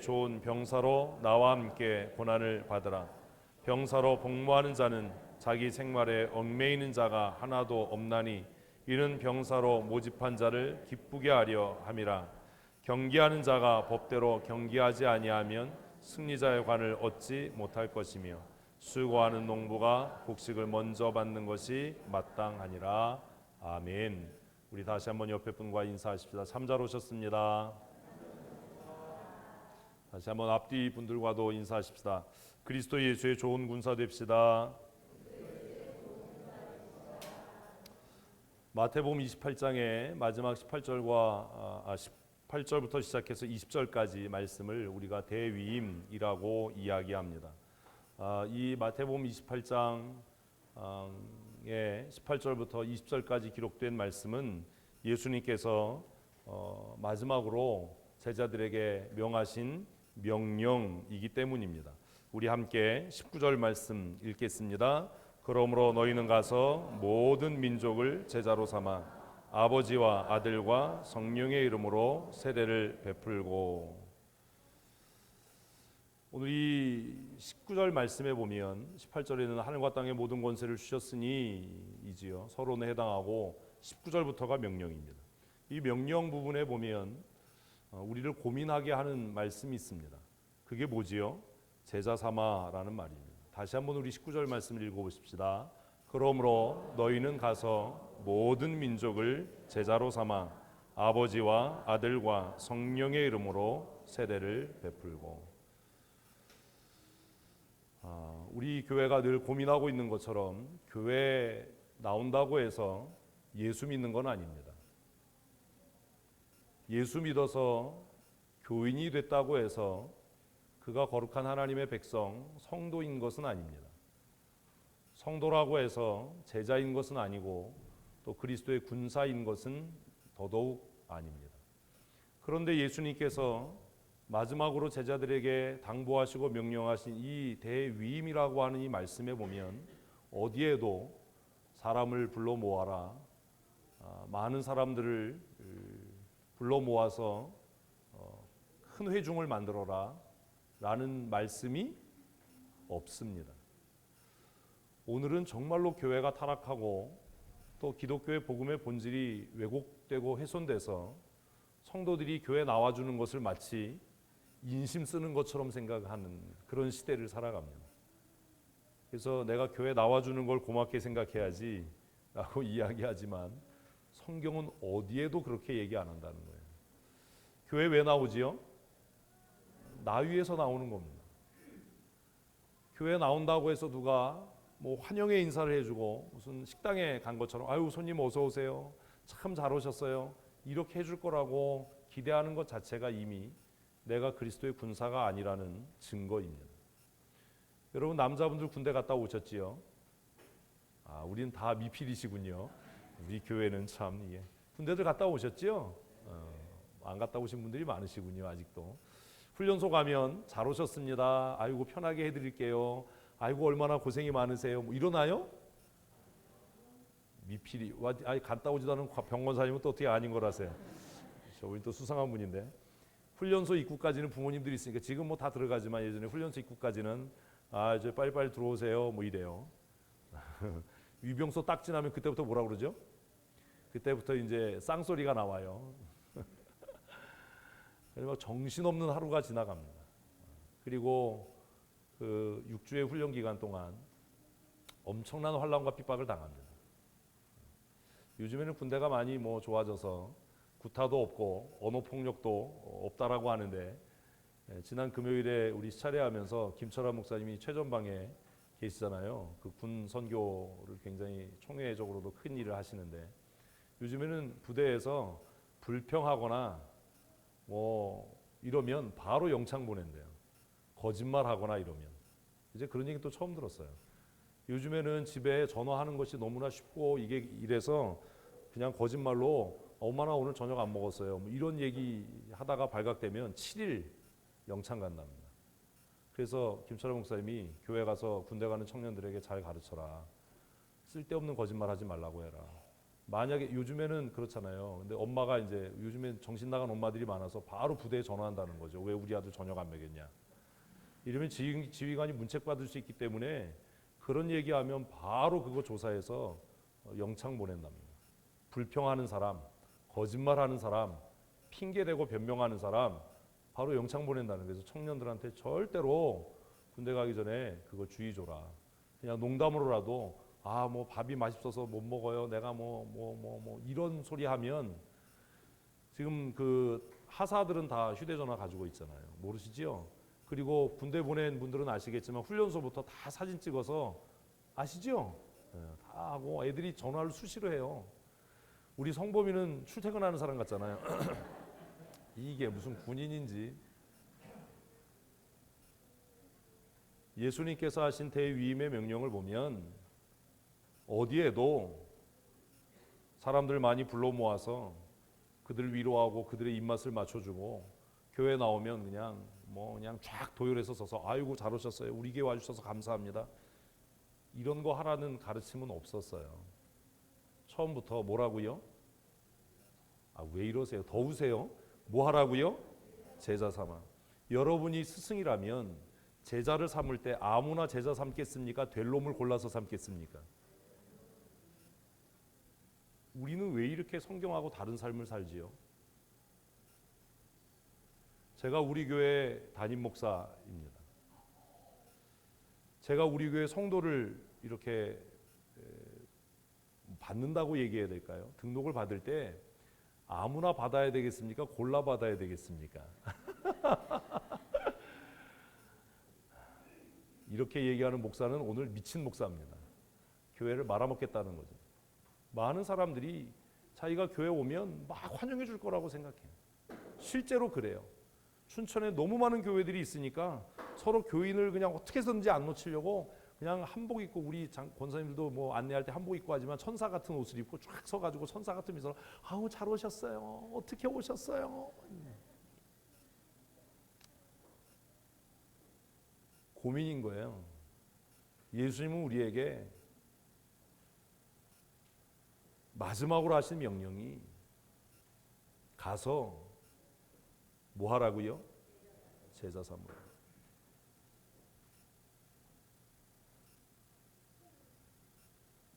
좋은 병사로 나와 함께 고난을 받으라. 병사로 복무하는 자는 자기 생활에 얽매이는 자가 하나도 없나니 이는 병사로 모집한 자를 기쁘게 하려 함이라. 경기하는 자가 법대로 경기하지 아니하면 승리자의 관을 얻지 못할 것이며 수고하는 농부가 곡식을 먼저 받는 것이 마땅하니라. 아멘. 우리 다시 한번 옆에 분과 인사하십시다. 삼잘 오셨습니다. 다시 한번 앞뒤 분들과도 인사하십시다. 그리스도 예수의 좋은 군사 됩시다. 마태복음 28장의 마지막 18절부터 시작해서 20절까지 말씀을 우리가 대위임이라고 이야기합니다. 이 마태복음 28장의 18절부터 20절까지 기록된 말씀은 예수님께서 마지막으로 제자들에게 명하신 명령이기 때문입니다. 우리 함께 19절 말씀 읽겠습니다. 그러므로 너희는 가서 모든 민족을 제자로 삼아 아버지와 아들과 성령의 이름으로 세례를 베풀고. 오늘 이 19절 말씀에 보면 18절에는 하늘과 땅의 모든 권세를 주셨으니 이지요 서론에 해당하고 19절부터가 명령입니다. 이 명령 부분에 보면 우리를 고민하게 하는 말씀이 있습니다. 그게 뭐지요? 제자 삼아라는 말입니다. 다시 한번 우리 19절 말씀을 읽어보십시다. 그러므로 너희는 가서 모든 민족을 제자로 삼아 아버지와 아들과 성령의 이름으로 세례를 베풀고. 우리 교회가 늘 고민하고 있는 것처럼 교회에 나온다고 해서 예수 믿는 건 아닙니다. 예수 믿어서 교인이 됐다고 해서 그가 거룩한 하나님의 백성, 성도인 것은 아닙니다. 성도라고 해서 제자인 것은 아니고 또 그리스도의 군사인 것은 더더욱 아닙니다. 그런데 예수님께서 마지막으로 제자들에게 당부하시고 명령하신 이 대위임이라고 하는 이 말씀에 보면 어디에도 사람을 불러 모아라, 많은 사람들을 불러 모아서 큰 회중을 만들어라 라는 말씀이 없습니다. 오늘은 정말로 교회가 타락하고 또 기독교의 복음의 본질이 왜곡되고 훼손돼서 성도들이 교회 나와주는 것을 마치 인심 쓰는 것처럼 생각하는 그런 시대를 살아갑니다. 그래서 내가 교회 나와주는 걸 고맙게 생각해야지 라고 이야기하지만 성경은 어디에도 그렇게 얘기 안 한다는 거예요. 교회 왜 나오지요? 나 위해서 나오는 겁니다. 교회 나온다고 해서 누가 뭐 환영의 인사를 해주고 무슨 식당에 간 것처럼 아유 손님 어서 오세요, 참 잘 오셨어요 이렇게 해줄 거라고 기대하는 것 자체가 이미 내가 그리스도의 군사가 아니라는 증거입니다. 여러분 남자분들 군대 갔다 오셨지요? 우리는 다 미필이시군요. 우리 교회는 참 군대들 갔다 오셨지요? 안 갔다 오신 분들이 많으시군요. 아직도 훈련소 가면 잘 오셨습니다. 아이고 편하게 해드릴게요. 아이고 얼마나 고생이 많으세요. 뭐 이러나요? 미필이 갔다 오지도 않은 병원사님은 또 어떻게 아닌 거라세요? 우리 또 수상한 분인데 훈련소 입구까지는 부모님들이 있으니까 지금 뭐 다 들어가지만 예전에 훈련소 입구까지는 이제 빨리빨리 들어오세요 뭐 이래요. 위병소 딱 지나면 그때부터 뭐라 그러죠? 그때부터 이제 쌍소리가 나와요. 그래서 정신없는 하루가 지나갑니다. 그리고 그 6주의 훈련 기간 동안 엄청난 환난과 핍박을 당합니다. 요즘에는 군대가 많이 뭐 좋아져서 구타도 없고 언어 폭력도 없다라고 하는데 지난 금요일에 우리 시찰회하면서 김철환 목사님이 최전방에 계시잖아요. 그 군 선교를 굉장히 총회적으로도 큰 일을 하시는데 요즘에는 부대에서 불평하거나 뭐 이러면 바로 영창 보낸대요. 거짓말하거나 이러면. 이제 그런 얘기 또 처음 들었어요. 요즘에는 집에 전화하는 것이 너무나 쉽고 이게 이래서 그냥 거짓말로 엄마나 오늘 저녁 안 먹었어요. 뭐 이런 얘기 하다가 발각되면 7일 영창 간답니다. 그래서 김철환 목사님이 교회 가서 군대 가는 청년들에게 잘 가르쳐라. 쓸데없는 거짓말 하지 말라고 해라. 만약에 요즘에는 그렇잖아요. 근데 엄마가 이제 요즘엔 정신 나간 엄마들이 많아서 바로 부대에 전화한다는 거죠. 왜 우리 아들 저녁 안 먹였냐. 이러면 지휘관이 문책 받을 수 있기 때문에 그런 얘기하면 바로 그거 조사해서 영창 보낸답니다. 불평하는 사람, 거짓말하는 사람, 핑계대고 변명하는 사람 바로 영창 보낸다는 거예요. 그래서 청년들한테 절대로 군대 가기 전에 그거 주의 줘라. 그냥 농담으로라도 뭐 밥이 맛있어서 못 먹어요. 내가 뭐 이런 소리 하면 지금 그 하사들은 다 휴대전화 가지고 있잖아요. 모르시지요? 그리고 군대 보낸 분들은 아시겠지만 훈련소부터 다 사진 찍어서 아시죠? 다 하고 애들이 전화를 수시로 해요. 우리 성범이는 출퇴근하는 사람 같잖아요. 이게 무슨 군인인지. 예수님께서 하신 대위임의 명령을 보면 어디에도 사람들 많이 불러 모아서 그들 위로하고 그들의 입맛을 맞춰주고 교회 나오면 그냥 쫙 도열해서 서서 아이고 잘 오셨어요. 우리 교회 와주셔서 감사합니다. 이런 거 하라는 가르침은 없었어요. 처음부터 뭐라고요? 왜 이러세요? 더우세요? 뭐 하라고요? 제자 삼아. 여러분이 스승이라면 제자를 삼을 때 아무나 제자 삼겠습니까? 될 놈을 골라서 삼겠습니까? 우리는 왜 이렇게 성경하고 다른 삶을 살지요? 제가 우리 교회 담임 목사입니다. 제가 우리 교회 성도를 이렇게 받는다고 얘기해야 될까요? 등록을 받을 때 아무나 받아야 되겠습니까? 골라 받아야 되겠습니까? 이렇게 얘기하는 목사는 오늘 미친 목사입니다. 교회를 말아먹겠다는 거죠. 많은 사람들이 자기가 교회 오면 막 환영해 줄 거라고 생각해요. 실제로 그래요. 춘천에 너무 많은 교회들이 있으니까 서로 교인을 그냥 어떻게 해서든지 안 놓치려고 그냥 한복 입고, 우리 권사님들도 뭐 안내할 때 한복 입고 하지만 천사 같은 옷을 입고 쫙 서가지고 천사 같은 미소로 아우 잘 오셨어요. 어떻게 오셨어요? 고민인 거예요. 예수님은 우리에게 마지막으로 하신 명령이 가서 뭐 하라고요? 제자 삼으라.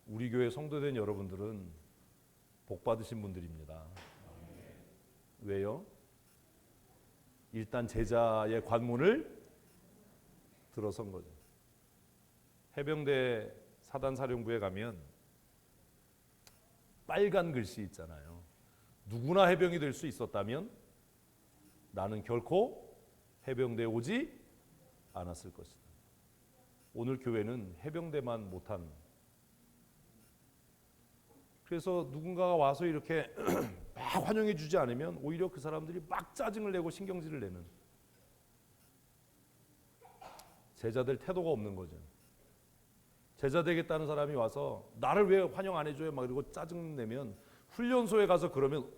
우리 교회 성도된 여러분들은 복 받으신 분들입니다. 왜요? 일단 제자의 관문을 들어선 거죠. 해병대 사단사령부에 가면 빨간 글씨 있잖아요. 누구나 해병이 될 수 있었다면 나는 결코 해병대에 오지 않았을 것이다. 오늘 교회는 해병대만 못한, 그래서 누군가가 와서 이렇게 막 환영해 주지 않으면 오히려 그 사람들이 막 짜증을 내고 신경질을 내는, 제자들 태도가 없는 거죠. 제자 되겠다는 사람이 와서 나를 왜 환영 안 해줘요? 막 이러고 짜증 내면 훈련소에 가서 그러면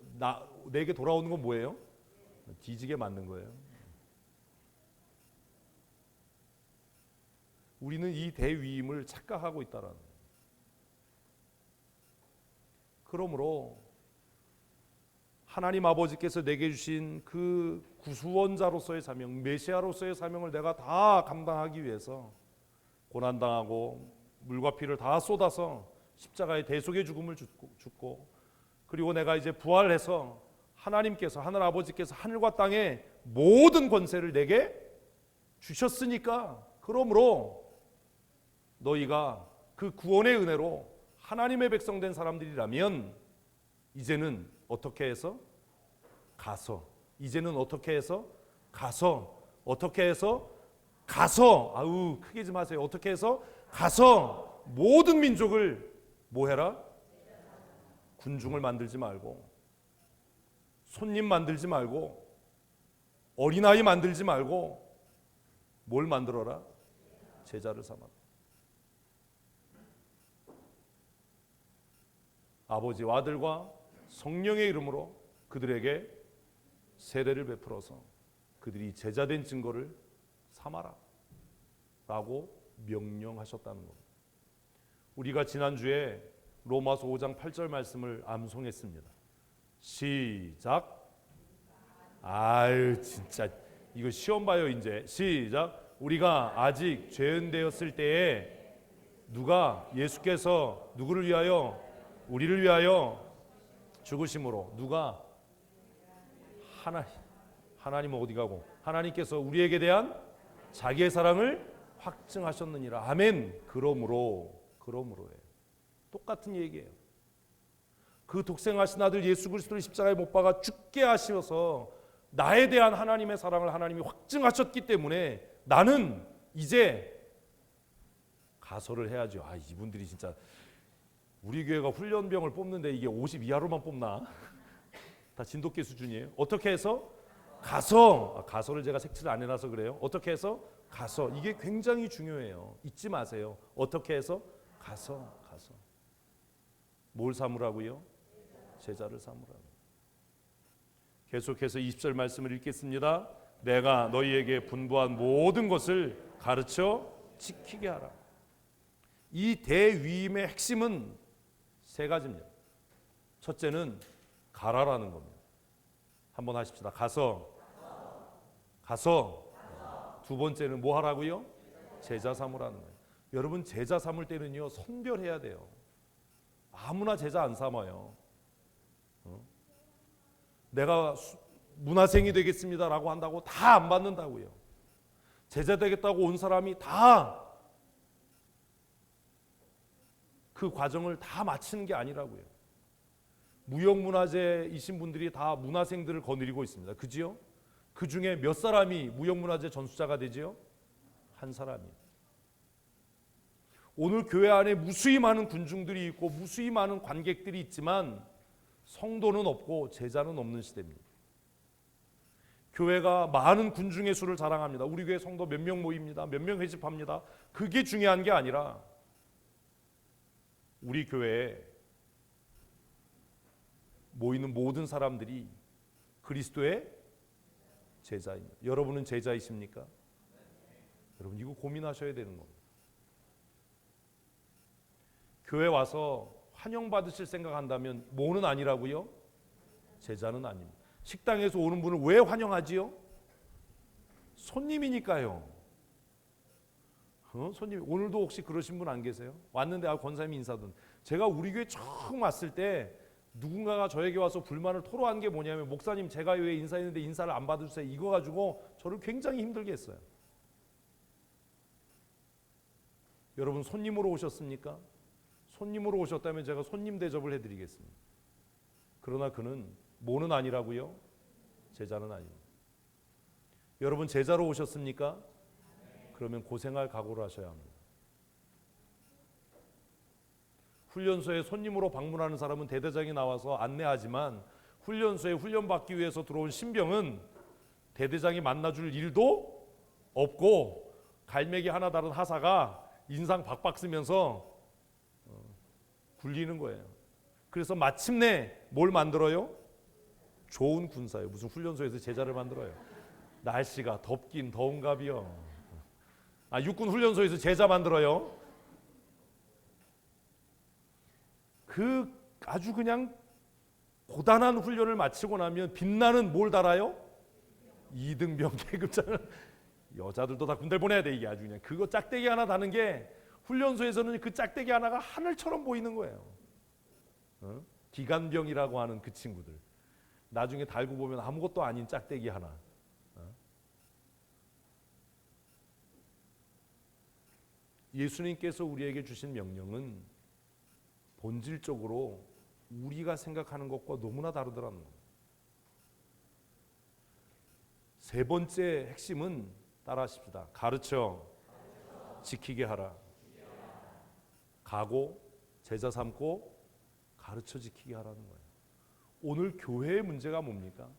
내게 돌아오는 건 뭐예요? 뒤지게 맞는 거예요. 우리는 이 대위임을 착각하고 있다라는 거예요. 그러므로 하나님 아버지께서 내게 주신 그 구수원자로서의 사명, 메시아로서의 사명을 내가 다 감당하기 위해서 고난당하고 물과 피를 다 쏟아서 십자가의 대속의 죽음을 죽고, 그리고 내가 이제 부활해서 하나님께서, 하늘 아버지께서 하늘과 땅의 모든 권세를 내게 주셨으니까, 그러므로 너희가 그 구원의 은혜로 하나님의 백성된 사람들이라면 이제는 어떻게 해서? 가서. 이제는 어떻게 해서? 가서. 어떻게 해서? 가서. 아우 크게 좀 하세요. 어떻게 해서? 가서 모든 민족을 뭐 해라? 군중을 만들지 말고, 손님 만들지 말고, 어린아이 만들지 말고 뭘 만들어라? 제자를 삼아라. 아버지와 아들과 성령의 이름으로 그들에게 세례를 베풀어서 그들이 제자된 증거를 삼아라 라고 명령하셨다는 겁니다. 우리가 지난주에 로마서 5장 8절 말씀을 암송했습니다. 시작. 아유 진짜 이거 시험 봐요 이제. 시작. 우리가 아직 죄인되었을 때에 누가 예수께서 누구를 위하여? 우리를 위하여 죽으심으로. 누가? 하나님은 어디 가고? 하나님께서 우리에게 대한 자기의 사랑을 확증하셨느니라. 아멘. 그러므로예요. 똑같은 얘기예요. 그 독생하신 아들 예수 그리스도를 십자가에 못 박아 죽게 하셔서 나에 대한 하나님의 사랑을 하나님이 확증하셨기 때문에 나는 이제 가서를 해야죠. 이분들이 진짜 우리 교회가 훈련병을 뽑는데 이게 50 이하로만 뽑나? 다 진돗개 수준이에요. 어떻게 해서? 가서를 제가 색칠을 안 해놔서 그래요. 어떻게 해서? 가서. 이게 굉장히 중요해요. 잊지 마세요. 어떻게 해서? 가서. 뭘 삼으라고요? 제자를 삼으라고. 계속해서 20절 말씀을 읽겠습니다. 내가 너희에게 분부한 모든 것을 가르쳐 지키게 하라. 이 대위임의 핵심은 세 가지입니다. 첫째는 가라라는 겁니다. 한번 하십시다. 가서. 두 번째는 뭐 하라고요? 제자 삼으라는 거예요. 여러분 제자 삼을 때는요 선별해야 돼요. 아무나 제자 안 삼아요. 내가 문화생이 되겠습니다라고 한다고 다 안 받는다고요. 제자 되겠다고 온 사람이 다 그 과정을 다 마치는 게 아니라고요. 무형문화재이신 분들이 다 문화생들을 거느리고 있습니다. 그지요? 그 중에 몇 사람이 무형문화재 전수자가 되지요? 한 사람이에요. 오늘 교회 안에 무수히 많은 군중들이 있고 무수히 많은 관객들이 있지만 성도는 없고 제자는 없는 시대입니다. 교회가 많은 군중의 수를 자랑합니다. 우리 교회 성도 몇 명 모입니다. 몇 명 회집합니다. 그게 중요한 게 아니라 우리 교회에 모이는 모든 사람들이 그리스도의 제자입니다. 여러분은 제자이십니까? 여러분 이거 고민하셔야 되는 겁니다. 교회 와서 환영받으실 생각한다면 뭐는 아니라고요? 제자는 아닙니다. 식당에서 오는 분을 왜 환영하지요? 손님이니까요. 손님 오늘도 혹시 그러신 분 안 계세요? 왔는데 권사님이 인사든. 제가 우리 교회 처음 왔을 때 누군가가 저에게 와서 불만을 토로한 게 뭐냐면 목사님 제가 왜 인사했는데 인사를 안 받으세요? 이거 가지고 저를 굉장히 힘들게 했어요. 여러분 손님으로 오셨습니까? 손님으로 오셨다면 제가 손님 대접을 해드리겠습니다. 그러나 그는 뭐는 아니라고요? 제자는 아닙니다. 여러분 제자로 오셨습니까? 그러면 고생할 각오를 하셔야 합니다. 훈련소에 손님으로 방문하는 사람은 대대장이 나와서 안내하지만 훈련소에 훈련받기 위해서 들어온 신병은 대대장이 만나줄 일도 없고 갈매기 하나 다른 하사가 인상 박박 쓰면서 굴리는 거예요. 그래서 마침내 뭘 만들어요? 좋은 군사예요. 무슨 훈련소에서 제자를 만들어요. 날씨가 덥긴 더운갑이요. 육군 훈련소에서 제자 만들어요. 그 아주 그냥 고단한 훈련을 마치고 나면 빛나는 뭘 달아요? 2등병 계급장을. 여자들도 다 군대 보내야 돼. 이게 아주 그냥 그거 짝대기 하나 다는 게 훈련소에서는 그 짝대기 하나가 하늘처럼 보이는 거예요. 기관병이라고 하는 그 친구들 나중에 달고 보면 아무것도 아닌 짝대기 하나. 예수님께서 우리에게 주신 명령은 본질적으로 우리가 생각하는 것과 너무나 다르더라는 겁니다. 세 번째 핵심은 따라하십시다. 가르쳐 지키게 하라. 가고 제자 삼고 가르쳐 지키게 하라는 거예요. 오늘 교회의 문제가 뭡니까?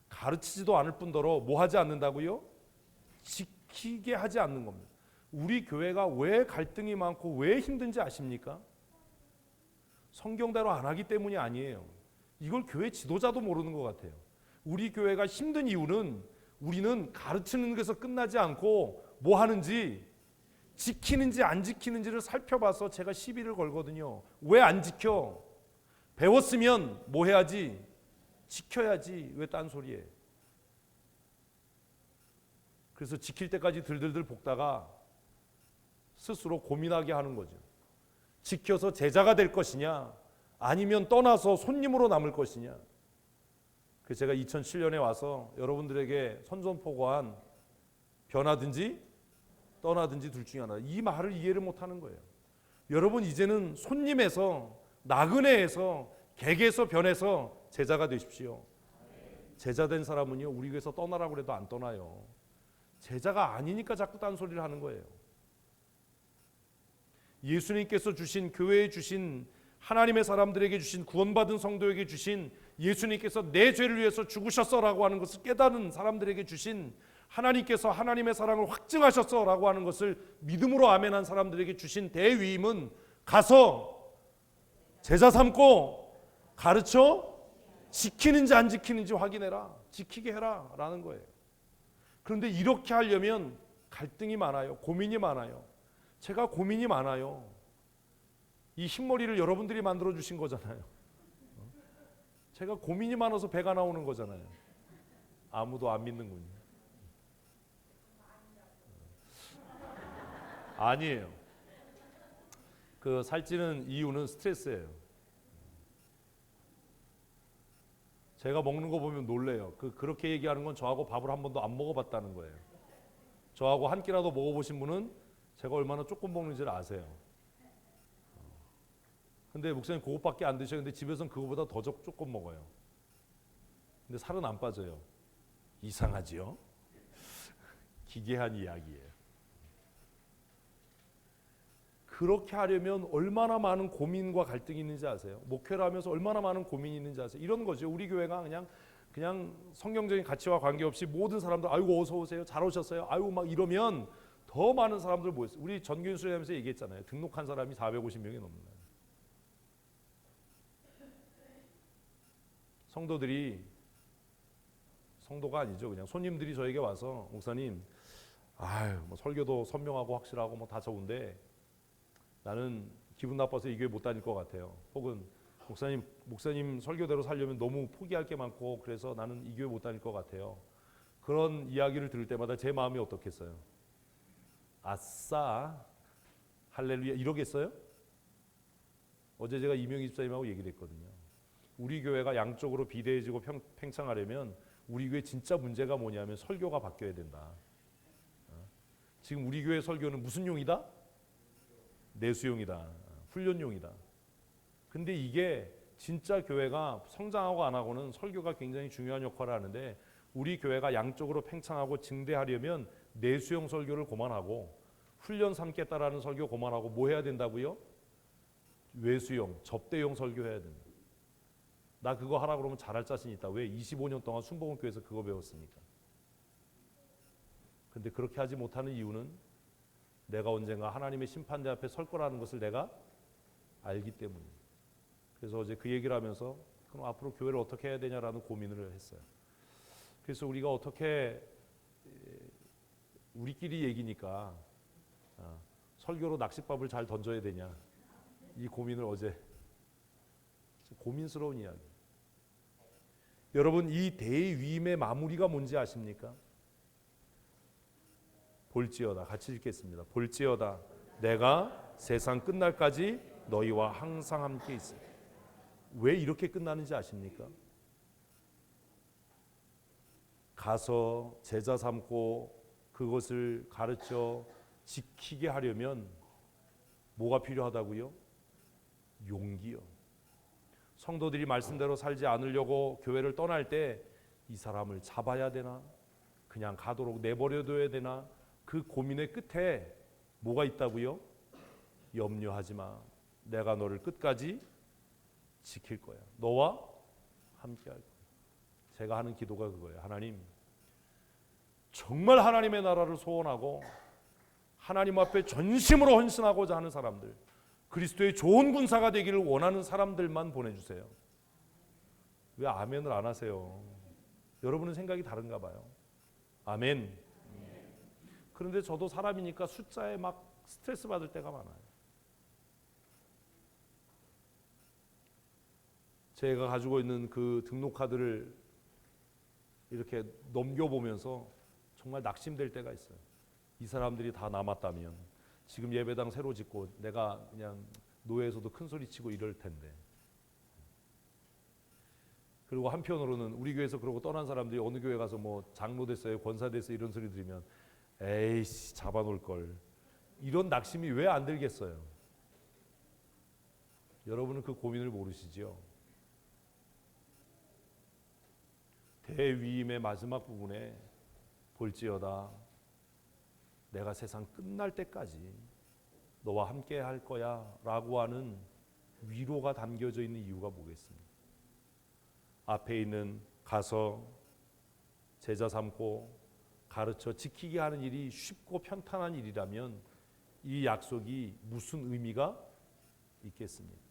가르치지도 않을 뿐더러 뭐 하지 않는다고요? 지키게 하지 않는 겁니다. 우리 교회가 왜 갈등이 많고 왜 힘든지 아십니까? 성경대로 안 하기 때문이 아니에요. 이걸 교회 지도자도 모르는 것 같아요. 우리 교회가 힘든 이유는 우리는 가르치는 것에서 끝나지 않고 뭐 하는지 지키는지 안 지키는지를 살펴봐서 제가 시비를 걸거든요. 왜 안 지켜? 배웠으면 뭐 해야지? 지켜야지. 왜 딴소리해? 그래서 지킬 때까지 들들들 볶다가 스스로 고민하게 하는 거죠. 지켜서 제자가 될 것이냐, 아니면 떠나서 손님으로 남을 것이냐. 그래서 제가 2007년에 와서 여러분들에게 선전포고한 변하든지 떠나든지 둘 중에 하나. 이 말을 이해를 못하는 거예요. 여러분 이제는 손님에서, 나그네에서, 객에서 변해서 제자가 되십시오. 제자 된 사람은요, 우리 교회에서 떠나라고 해도 안 떠나요. 제자가 아니니까 자꾸 딴소리를 하는 거예요. 예수님께서 주신, 교회에 주신, 하나님의 사람들에게 주신, 구원받은 성도에게 주신, 예수님께서 내 죄를 위해서 죽으셨어라고 하는 것을 깨닫는 사람들에게 주신, 하나님께서 하나님의 사랑을 확증하셨어라고 하는 것을 믿음으로 아멘한 사람들에게 주신 대위임은 가서 제자 삼고 가르쳐 지키는지 안 지키는지 확인해라, 지키게 해라 라는 거예요. 그런데 이렇게 하려면 갈등이 많아요. 고민이 많아요. 제가 고민이 많아요. 이 흰머리를 여러분들이 만들어 주신 거잖아요. 제가 고민이 많아서 배가 나오는 거잖아요. 아무도 안 믿는군요. 아니에요. 그 살찌는 이유는 스트레스예요. 제가 먹는 거 보면 놀래요. 그렇게 얘기하는 건 저하고 밥을 한 번도 안 먹어봤다는 거예요. 저하고 한 끼라도 먹어보신 분은 제가 얼마나 조금 먹는지를 아세요. 근데 목사님 그것밖에 안 드셔요. 근데 집에서는 그거보다 더 조금 먹어요. 근데 살은 안 빠져요. 이상하지요? 기괴한 이야기예요. 그렇게 하려면 얼마나 많은 고민과 갈등이 있는지 아세요? 목회를 하면서 얼마나 많은 고민이 있는지 아세요? 이런 거죠. 우리 교회가 그냥 성경적인 가치와 관계없이 모든 사람들 아이고 어서 오세요. 잘 오셨어요. 아이고 막 이러면 더 많은 사람들 모였어요. 우리 전교인 수련하면서 얘기했잖아요. 등록한 사람이 450명이 넘는 거예요. 성도가 아니죠. 그냥 손님들이 저에게 와서 목사님, 뭐 설교도 선명하고 확실하고 뭐 다 좋은데 나는 기분 나빠서 이 교회 못 다닐 것 같아요. 혹은 목사님 설교대로 살려면 너무 포기할 게 많고 그래서 나는 이 교회 못 다닐 것 같아요. 그런 이야기를 들을 때마다 제 마음이 어떻겠어요? 아싸, 할렐루야 이러겠어요? 어제 제가 이명희 집사님하고 얘기를 했거든요. 우리 교회가 양쪽으로 비대해지고 팽창하려면 우리 교회 진짜 문제가 뭐냐면 설교가 바뀌어야 된다. 지금 우리 교회 설교는 무슨 용이다? 내수용이다. 훈련용이다. 근데 이게 진짜 교회가 성장하고 안 하고는 설교가 굉장히 중요한 역할을 하는데 우리 교회가 양쪽으로 팽창하고 증대하려면 내수용 설교를 그만하고 훈련 삼겠다라는 설교 그만하고 뭐 해야 된다고요? 외수용, 접대용 설교해야 된다. 나 그거 하라 그러면 잘할 자신 있다. 왜? 25년 동안 순복음교회에서 그거 배웠으니까. 근데 그렇게 하지 못하는 이유는 내가 언젠가 하나님의 심판대 앞에 설 거라는 것을 내가 알기 때문입니다. 그래서 어제 그 얘기를 하면서 그럼 앞으로 교회를 어떻게 해야 되냐라는 고민을 했어요. 그래서 우리가 어떻게 우리끼리 얘기니까 설교로 낚싯밥을 잘 던져야 되냐 이 고민을 어제 고민스러운 이야기. 여러분 이 대위임의 마무리가 뭔지 아십니까? 볼지어다. 같이 읽겠습니다. 볼지어다 내가 세상 끝날까지 너희와 항상 함께 있으리. 왜 이렇게 끝나는지 아십니까? 가서 제자 삼고 그것을 가르쳐 지키게 하려면 뭐가 필요하다고요? 용기요. 성도들이 말씀대로 살지 않으려고 교회를 떠날 때 이 사람을 잡아야 되나? 그냥 가도록 내버려둬야 되나? 그 고민의 끝에 뭐가 있다고요? 염려하지 마. 내가 너를 끝까지 지킬 거야. 너와 함께 할 거야. 제가 하는 기도가 그거예요. 하나님, 정말 하나님의 나라를 소원하고 하나님 앞에 전심으로 헌신하고자 하는 사람들, 그리스도의 좋은 군사가 되기를 원하는 사람들만 보내주세요. 왜 아멘을 안 하세요? 여러분은 생각이 다른가 봐요. 아멘. 그런데 저도 사람이니까 숫자에 막 스트레스 받을 때가 많아요. 제가 가지고 있는 그 등록카드를 이렇게 넘겨보면서 정말 낙심될 때가 있어요. 이 사람들이 다 남았다면 지금 예배당 새로 짓고 내가 그냥 노예에서도 큰 소리 치고 이럴 텐데. 그리고 한편으로는 우리 교회에서 그러고 떠난 사람들이 어느 교회 가서 뭐 장로 됐어요, 권사 됐어요 이런 소리 들으면 에이씨 잡아놓을 걸. 이런 낙심이 왜 안 들겠어요? 여러분은 그 고민을 모르시죠? 대위임의 마지막 부분에 볼지어다 내가 세상 끝날 때까지 너와 함께 할 거야 라고 하는 위로가 담겨져 있는 이유가 뭐겠습니까? 앞에 있는 가서 제자 삼고 가르쳐 지키게 하는 일이 쉽고 편탄한 일이라면 이 약속이 무슨 의미가 있겠습니까?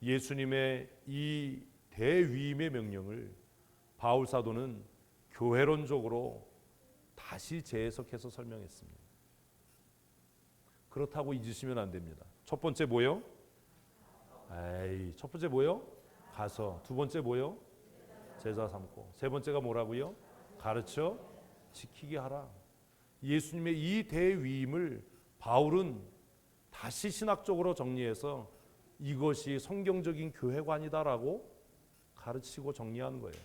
예수님의 이 대위임의 명령을 바울 사도는 교회론적으로 다시 재해석해서 설명했습니다. 그렇다고 잊으시면 안 됩니다. 첫 번째 뭐요? 첫 번째 뭐요? 가서. 두 번째 뭐요? 제자 삼고. 세 번째가 뭐라고요? 가르쳐 지키게 하라. 예수님의 이 대위임을 바울은 다시 신학적으로 정리해서 이것이 성경적인 교회관이다라고 가르치고 정리하는 거예요.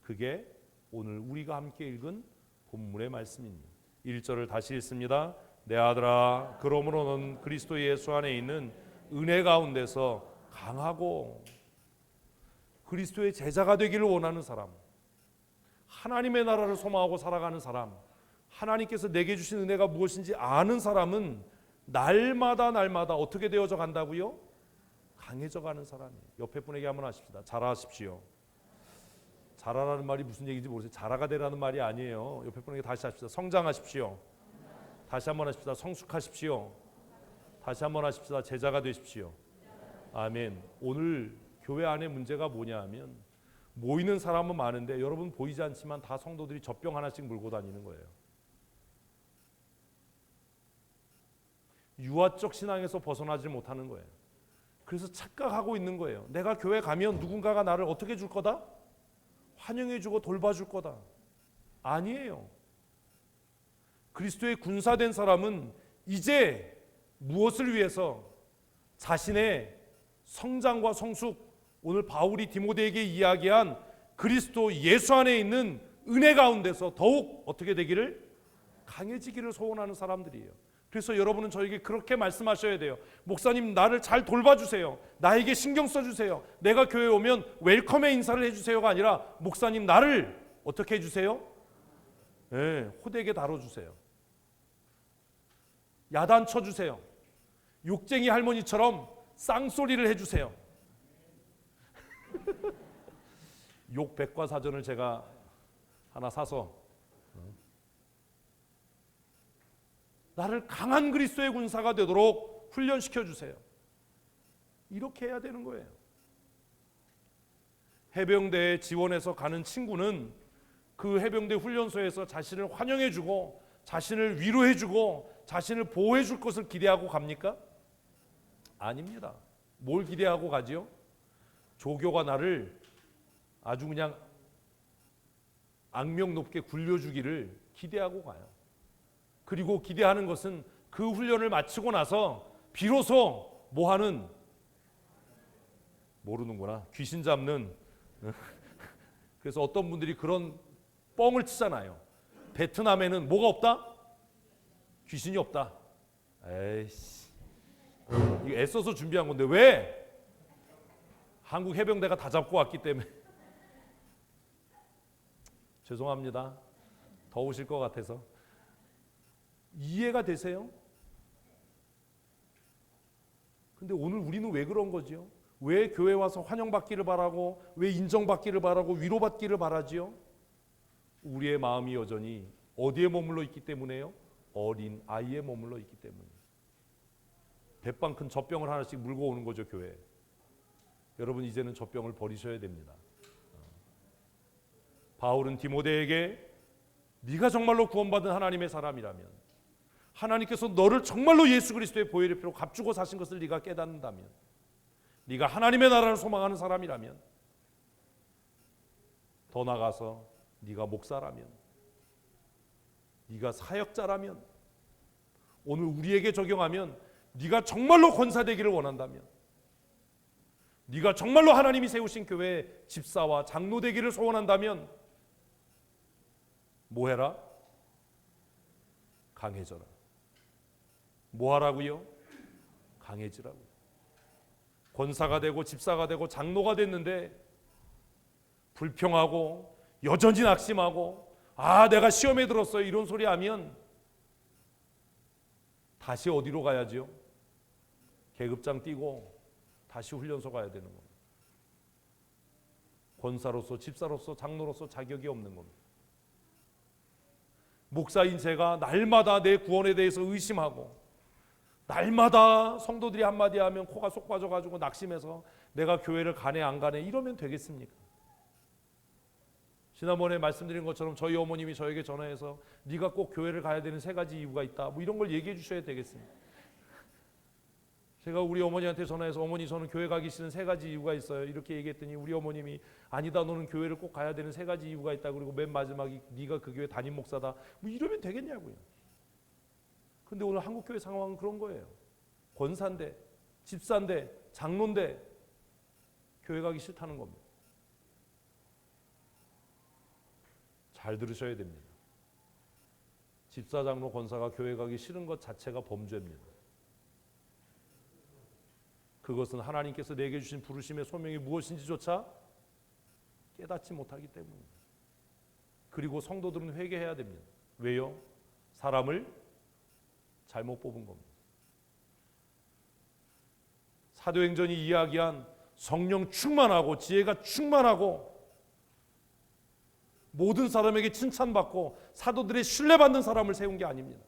그게 오늘 우리가 함께 읽은 본문의 말씀입니다. 1절을 다시 읽습니다. 내 아들아 그러므로 넌 그리스도 예수 안에 있는 은혜 가운데서 강하고 그리스도의 제자가 되기를 원하는 사람, 하나님의 나라를 소망하고 살아가는 사람, 하나님께서 내게 주신 은혜가 무엇인지 아는 사람은 날마다 어떻게 되어져 간다고요? 강해져 가는 사람이에요. 옆에 분에게 한번 하십시다. 자라십시오. 자라라는 말이 무슨 얘기인지 모르세요. 자라가 되라는 말이 아니에요. 옆에 분에게 다시 하십시다. 성장하십시오. 다시 한번 하십시다. 성숙하십시오. 다시 한번 하십시다. 제자가 되십시오. 아멘. 오늘 교회 안에 문제가 뭐냐 하면 모이는 사람은 많은데 여러분 보이지 않지만 다 성도들이 젖병 하나씩 물고 다니는 거예요. 유아적 신앙에서 벗어나지 못하는 거예요. 그래서 착각하고 있는 거예요. 내가 교회 가면 누군가가 나를 어떻게 줄 거다? 환영해주고 돌봐줄 거다. 아니에요. 그리스도의 군사된 사람은 이제 무엇을 위해서 자신의 성장과 성숙, 오늘 바울이 디모데에게 이야기한 그리스도 예수 안에 있는 은혜 가운데서 더욱 어떻게 되기를? 강해지기를 소원하는 사람들이에요. 그래서 여러분은 저에게 그렇게 말씀하셔야 돼요. 목사님 나를 잘 돌봐주세요. 나에게 신경 써주세요. 내가 교회에 오면 웰컴의 인사를 해주세요가 아니라 목사님 나를 어떻게 해주세요? 네, 호되게 다뤄주세요. 야단쳐주세요. 욕쟁이 할머니처럼 쌍소리를 해주세요. 욕 백과사전을 제가 하나 사서 나를 강한 그리스도의 군사가 되도록 훈련시켜 주세요. 이렇게 해야 되는 거예요. 해병대에 지원해서 가는 친구는 그 해병대 훈련소에서 자신을 환영해주고 자신을 위로해주고 자신을 보호해줄 것을 기대하고 갑니까? 아닙니다. 뭘 기대하고 가지요? 조교가 나를 아주 그냥 악명 높게 굴려주기를 기대하고 가요. 그리고 기대하는 것은 그 훈련을 마치고 나서 비로소 뭐하는? 모르는구나. 귀신 잡는. 그래서 어떤 분들이 그런 뻥을 치잖아요. 베트남에는 뭐가 없다? 귀신이 없다. 에이씨, 이거 애써서 준비한 건데 왜? 한국 해병대가 다 잡고 왔기 때문에. 죄송합니다. 더우실 것 같아서. 이해가 되세요? 근데 오늘 우리는 왜 그런 거지요? 왜 교회 와서 환영받기를 바라고, 왜 인정받기를 바라고, 위로받기를 바라지요? 우리의 마음이 여전히 어디에 머물러 있기 때문에요? 어린 아이에 머물러 있기 때문에. 대빵 큰 젖병을 하나씩 물고 오는 거죠, 교회. 여러분 이제는 젖병을 버리셔야 됩니다. 바울은 디모데에게 네가 정말로 구원받은 하나님의 사람이라면 하나님께서 너를 정말로 예수 그리스도의 보혈의 피로 값주고 사신 것을 네가 깨닫는다면, 네가 하나님의 나라를 소망하는 사람이라면, 더 나아가서 네가 목사라면, 네가 사역자라면, 오늘 우리에게 적용하면 네가 정말로 권사되기를 원한다면, 네가 정말로 하나님이 세우신 교회의 집사와 장로 되기를 소원한다면 뭐 해라? 강해져라. 뭐 하라고요? 강해지라고. 권사가 되고 집사가 되고 장로가 됐는데 불평하고 여전히 낙심하고 내가 시험에 들었어요 이런 소리 하면 다시 어디로 가야지요? 계급장 뛰고 다시 훈련소 가야 되는 겁니다. 권사로서 집사로서 장로로서 자격이 없는 겁니다. 목사인 제가 날마다 내 구원에 대해서 의심하고 날마다 성도들이 한마디 하면 코가 쏙 빠져가지고 낙심해서 내가 교회를 가네 안 가네 이러면 되겠습니까? 지난번에 말씀드린 것처럼 저희 어머님이 저에게 전화해서 네가 꼭 교회를 가야 되는 3가지 이유가 있다 뭐 이런 걸 얘기해 주셔야 되겠습니다. 제가 우리 어머니한테 전화해서 어머니 저는 교회 가기 싫은 3가지 이유가 있어요 이렇게 얘기했더니 우리 어머님이 아니다 너는 교회를 꼭 가야 되는 3가지 이유가 있다 그리고 맨 마지막에 네가 그 교회 담임 목사다 뭐 이러면 되겠냐고요. 근데 오늘 한국교회 상황은 그런 거예요. 권사인데 집사인데 장로인데 교회 가기 싫다는 겁니다. 잘 들으셔야 됩니다. 집사 장로 권사가 교회 가기 싫은 것 자체가 범죄입니다. 그것은 하나님께서 내게 주신 부르심의 소명이 무엇인지조차 깨닫지 못하기 때문입니다. 그리고 성도들은 회개해야 됩니다. 왜요? 사람을 잘못 뽑은 겁니다. 사도행전이 이야기한 성령 충만하고 지혜가 충만하고 모든 사람에게 칭찬받고 사도들의 신뢰받는 사람을 세운 게 아닙니다.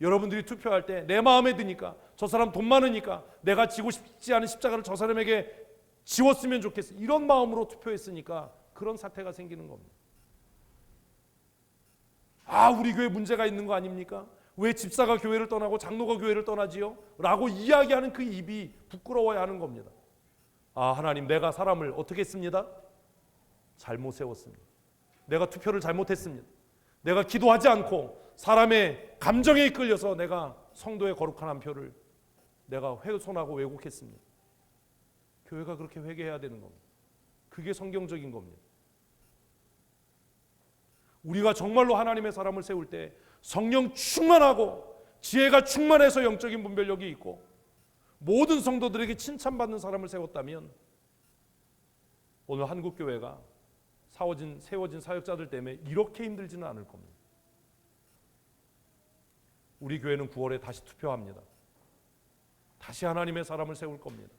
여러분들이 투표할 때 내 마음에 드니까 저 사람 돈 많으니까 내가 지고 싶지 않은 십자가를 저 사람에게 지웠으면 좋겠어 이런 마음으로 투표했으니까 그런 사태가 생기는 겁니다. 우리 교회 문제가 있는 거 아닙니까? 왜 집사가 교회를 떠나고 장로가 교회를 떠나지요? 라고 이야기하는 그 입이 부끄러워야 하는 겁니다. 하나님 내가 사람을 어떻게 했습니다? 잘못 세웠습니다. 내가 투표를 잘못했습니다. 내가 기도하지 않고 사람의 감정에 이끌려서 내가 성도의 거룩한 한 표를 내가 훼손하고 왜곡했습니다. 교회가 그렇게 회개해야 되는 겁니다. 그게 성경적인 겁니다. 우리가 정말로 하나님의 사람을 세울 때 성령 충만하고 지혜가 충만해서 영적인 분별력이 있고 모든 성도들에게 칭찬받는 사람을 세웠다면 오늘 한국교회가 세워진 사역자들 때문에 이렇게 힘들지는 않을 겁니다. 우리 교회는 9월에 다시 투표합니다. 다시 하나님의 사람을 세울 겁니다.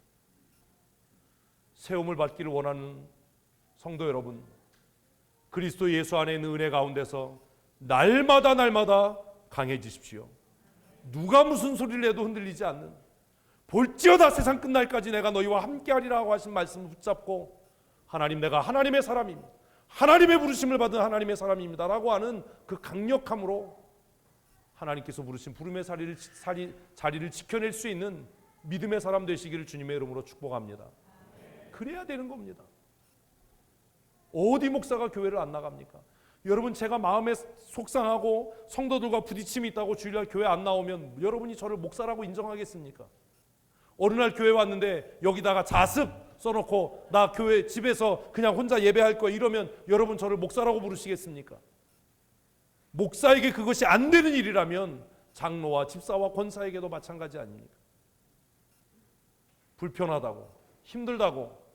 세움을 받기를 원하는 성도 여러분, 그리스도 예수 안에 있는 은혜 가운데서 날마다 강해지십시오. 누가 무슨 소리를 해도 흔들리지 않는, 볼지어다 세상 끝날까지 내가 너희와 함께하리라고 하신 말씀을 붙잡고 하나님 내가 하나님의 사람입니다. 하나님의 부르심을 받은 하나님의 사람입니다 라고 하는 그 강력함으로 하나님께서 부르신 부름의 자리를 지켜낼 수 있는 믿음의 사람 되시기를 주님의 이름으로 축복합니다. 그래야 되는 겁니다. 어디 목사가 교회를 안 나갑니까? 여러분 제가 마음에 속상하고 성도들과 부딪힘이 있다고 주일날 교회 안 나오면 여러분이 저를 목사라고 인정하겠습니까? 어느 날 교회 왔는데 여기다가 자습 써놓고 나 교회 집에서 그냥 혼자 예배할 거야 이러면 여러분 저를 목사라고 부르시겠습니까? 목사에게 그것이 안 되는 일이라면 장로와 집사와 권사에게도 마찬가지 아닙니까? 불편하다고 힘들다고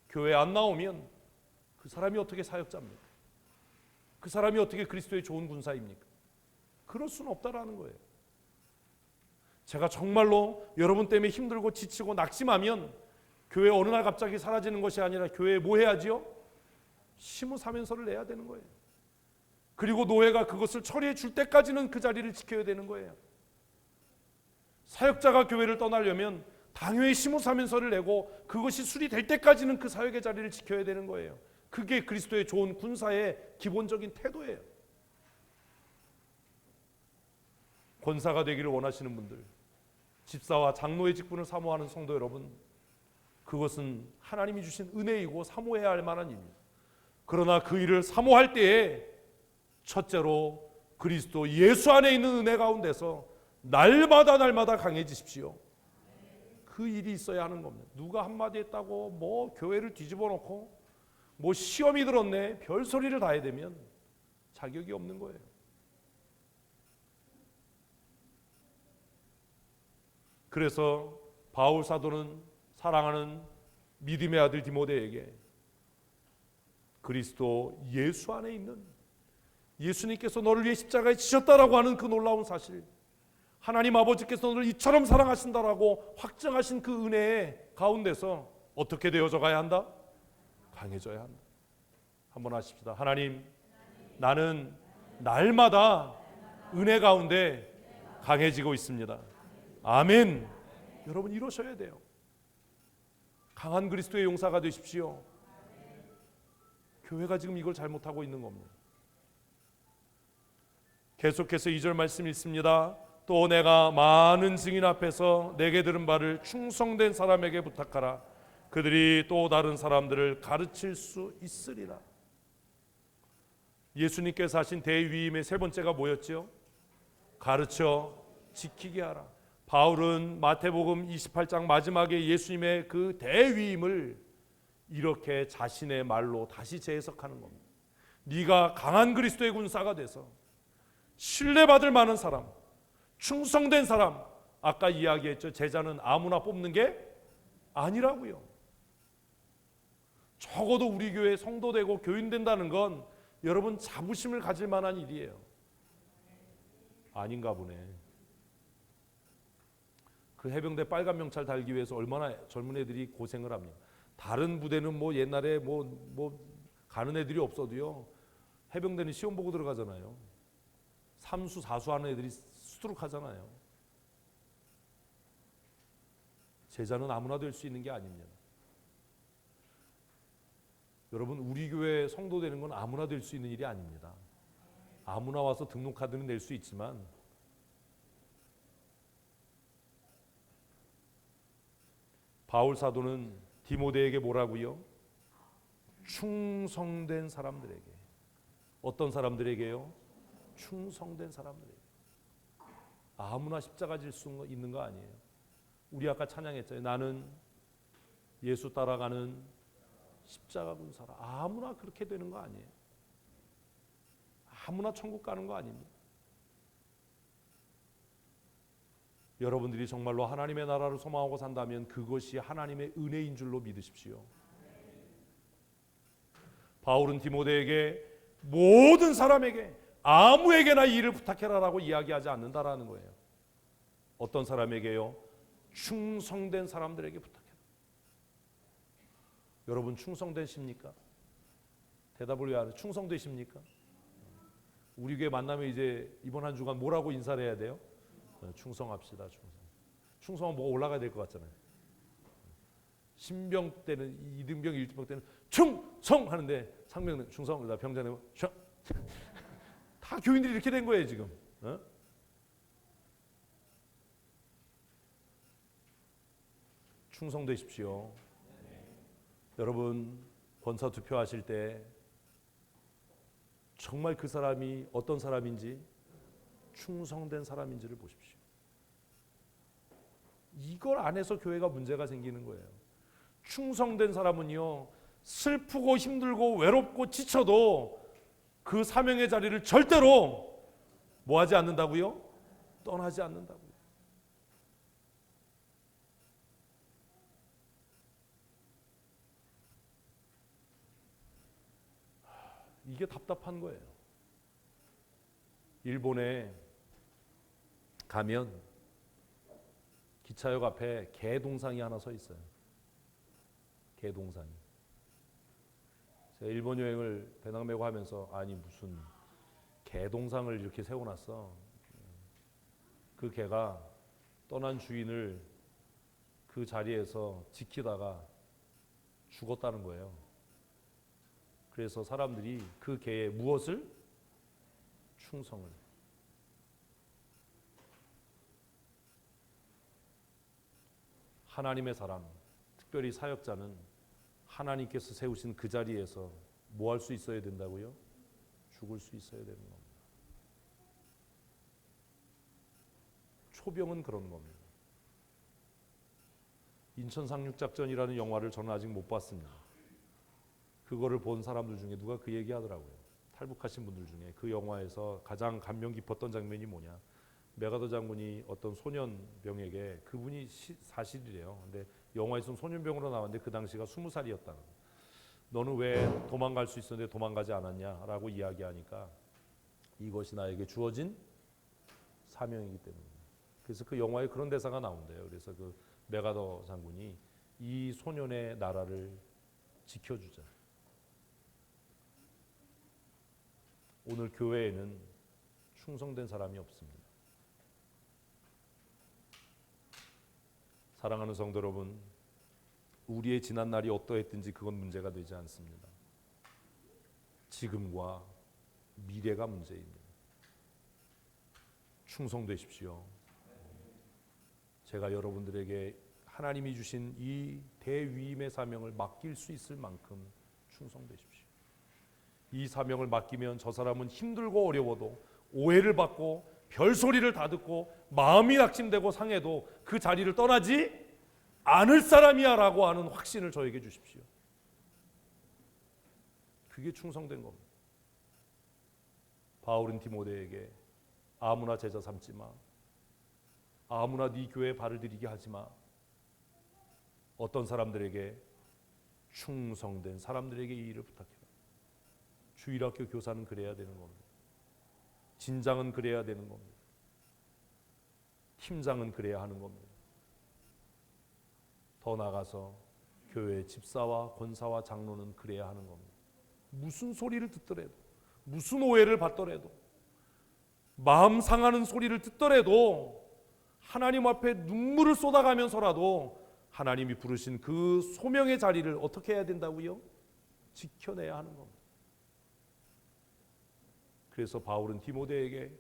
교회 안 나오면 그 사람이 어떻게 사역자입니까? 그 사람이 어떻게 그리스도의 좋은 군사입니까? 그럴 수는 없다라는 거예요. 제가 정말로 여러분 때문에 힘들고 지치고 낙심하면 교회 어느 날 갑자기 사라지는 것이 아니라 교회에 뭐 해야지요? 심우사면서를 내야 되는 거예요. 그리고 노예가 그것을 처리해 줄 때까지는 그 자리를 지켜야 되는 거예요. 사역자가 교회를 떠나려면 당회에 심우사면서를 내고 그것이 수리될 때까지는 그 사역의 자리를 지켜야 되는 거예요. 그게 그리스도의 좋은 군사의 기본적인 태도예요. 권사가 되기를 원하시는 분들, 집사와 장로의 직분을 사모하는 성도 여러분, 그것은 하나님이 주신 은혜이고 사모해야 할 만한 일입니다. 그러나 그 일을 사모할 때에 첫째로 그리스도 예수 안에 있는 은혜 가운데서 날마다 강해지십시오. 그 일이 있어야 하는 겁니다. 누가 한마디 했다고 뭐 교회를 뒤집어 놓고 뭐 시험이 들었네 별소리를 다 해대면 자격이 없는 거예요. 그래서 바울 사도는 사랑하는 믿음의 아들 디모데에게 그리스도 예수 안에 있는, 예수님께서 너를 위해 십자가에 지셨다라고 하는 그 놀라운 사실, 하나님 아버지께서 너를 이처럼 사랑하신다라고 확증하신 그 은혜의 가운데서 어떻게 되어져 가야 한다? 강해져야 한다. 한번 하십시다. 하나님, 나는 날마다 은혜 가운데 강해지고 있습니다. 아멘. 여러분 이러셔야 돼요. 강한 그리스도의 용사가 되십시오. 교회가 지금 이걸 잘못하고 있는 겁니다. 계속해서 2절 말씀 읽습니다. 또 내가 많은 증인 앞에서 내게 들은 바를 충성된 사람에게 부탁하라. 그들이 또 다른 사람들을 가르칠 수 있으리라. 예수님께서 하신 대위임의 세 번째가 뭐였죠? 가르쳐 지키게 하라. 바울은 마태복음 28장 마지막에 예수님의 그 대위임을 이렇게 자신의 말로 다시 재해석하는 겁니다. 네가 강한 그리스도의 군사가 돼서 신뢰받을 만한 사람, 충성된 사람, 아까 이야기했죠. 제자는 아무나 뽑는 게 아니라고요. 적어도 우리 교회 성도 되고 교인 된다는 건 여러분 자부심을 가질 만한 일이에요. 아닌가 보네. 그 해병대 빨간 명찰 달기 위해서 얼마나 젊은 애들이 고생을 합니까? 다른 부대는 뭐 옛날에 뭐 가는 애들이 없어도요. 해병대는 시험 보고 들어가잖아요. 3수 4수 하는 애들이 수두룩하잖아요. 제자는 아무나 될 수 있는 게 아닙니다. 여러분 우리 교회 성도 되는 건 아무나 될 수 있는 일이 아닙니다. 아무나 와서 등록카드는 낼 수 있지만 바울 사도는 디모데에게 뭐라고요? 충성된 사람들에게. 어떤 사람들에게요? 충성된 사람들에게. 아무나 십자가 질 수 있는 거 아니에요. 우리 아까 찬양했잖아요. 나는 예수 따라가는 십자가 군사라. 아무나 그렇게 되는 거 아니에요. 아무나 천국 가는 거 아닙니다. 여러분들이 정말로 하나님의 나라를 소망하고 산다면 그것이 하나님의 은혜인 줄로 믿으십시오. 바울은 디모데에게 모든 사람에게 아무에게나 이 일을 부탁해라라고 이야기하지 않는다라는 거예요. 어떤 사람에게요? 충성된 사람들에게 부탁해라. 여러분 충성되십니까? 대답을 왜 안 해요? 충성되십니까? 우리 교회 만나면 이제 이번 한 주간 뭐라고 인사를 해야 돼요? 충성합시다. 충성은 뭐가 올라가야 될 것 같잖아요. 신병 때는 이등병, 일등병 때는 충성 하는데 상병은 충성, 병장은 다 교인들이 이렇게 된 거예요 지금. 충성되십시오. 여러분 권사 투표하실 때 정말 그 사람이 어떤 사람인지 충성된 사람인지를 보십시오. 이걸 안 해서 교회가 문제가 생기는 거예요. 충성된 사람은요, 슬프고 힘들고 외롭고 지쳐도 그 사명의 자리를 절대로 뭐 하지 않는다고요? 떠나지 않는다고요. 이게 답답한 거예요. 일본에 가면 기차역 앞에 개 동상이 하나 서 있어요. 개 동상이. 제가 일본 여행을 배낭 메고 하면서 아니 무슨 개 동상을 이렇게 세워놨어. 그 개가 떠난 주인을 그 자리에서 지키다가 죽었다는 거예요. 그래서 사람들이 그 개에 무엇을? 충성을. 하나님의 사람, 특별히 사역자는 하나님께서 세우신 그 자리에서 뭐 할 수 있어야 된다고요? 죽을 수 있어야 되는 겁니다. 초병은 그런 겁니다. 인천 상륙작전이라는 영화를 저는 아직 못 봤습니다. 그거를 본 사람들 중에 누가 그 얘기 하더라고요. 탈북하신 분들 중에 그 영화에서 가장 감명 깊었던 장면이 뭐냐, 메가더 장군이 어떤 소년병에게, 그분이 사실이래요. 근데 영화에서는 소년병으로 나왔는데 그 당시가 20살이었다. 너는 왜 도망갈 수 있었는데 도망가지 않았냐라고 이야기하니까 이것이 나에게 주어진 사명이기 때문입니다. 그래서 그 영화에 그런 대사가 나온대요. 그래서 그 메가더 장군이 이 소년의 나라를 지켜주자. 오늘 교회에는 충성된 사람이 없습니다. 사랑하는 성도 여러분, 우리의 지난 날이 어떠했든지 그건 문제가 되지 않습니다. 지금과 미래가 문제입니다. 충성되십시오. 제가 여러분들에게 하나님이 주신 이 대위임의 사명을 맡길 수 있을 만큼 충성되십시오. 이 사명을 맡기면 저 사람은 힘들고 어려워도 오해를 받고 별소리를 다 듣고 마음이 낙심되고 상해도 그 자리를 떠나지 않을 사람이야 라고 하는 확신을 저에게 주십시오. 그게 충성된 겁니다. 바울은 디모데에게 아무나 제자 삼지 마. 아무나 네 교회에 발을 들이게 하지 마. 어떤 사람들에게? 충성된 사람들에게 이 일을 부탁해라. 주일학교 교사는 그래야 되는 겁니다. 진장은 그래야 되는 겁니다. 팀장은 그래야 하는 겁니다. 더 나아가서 교회 집사와 권사와 장로는 그래야 하는 겁니다. 무슨 소리를 듣더라도, 무슨 오해를 받더라도, 마음 상하는 소리를 듣더라도 하나님 앞에 눈물을 쏟아가면서라도 하나님이 부르신 그 소명의 자리를 어떻게 해야 된다고요? 지켜내야 하는 겁니다. 그래서 바울은 디모데에게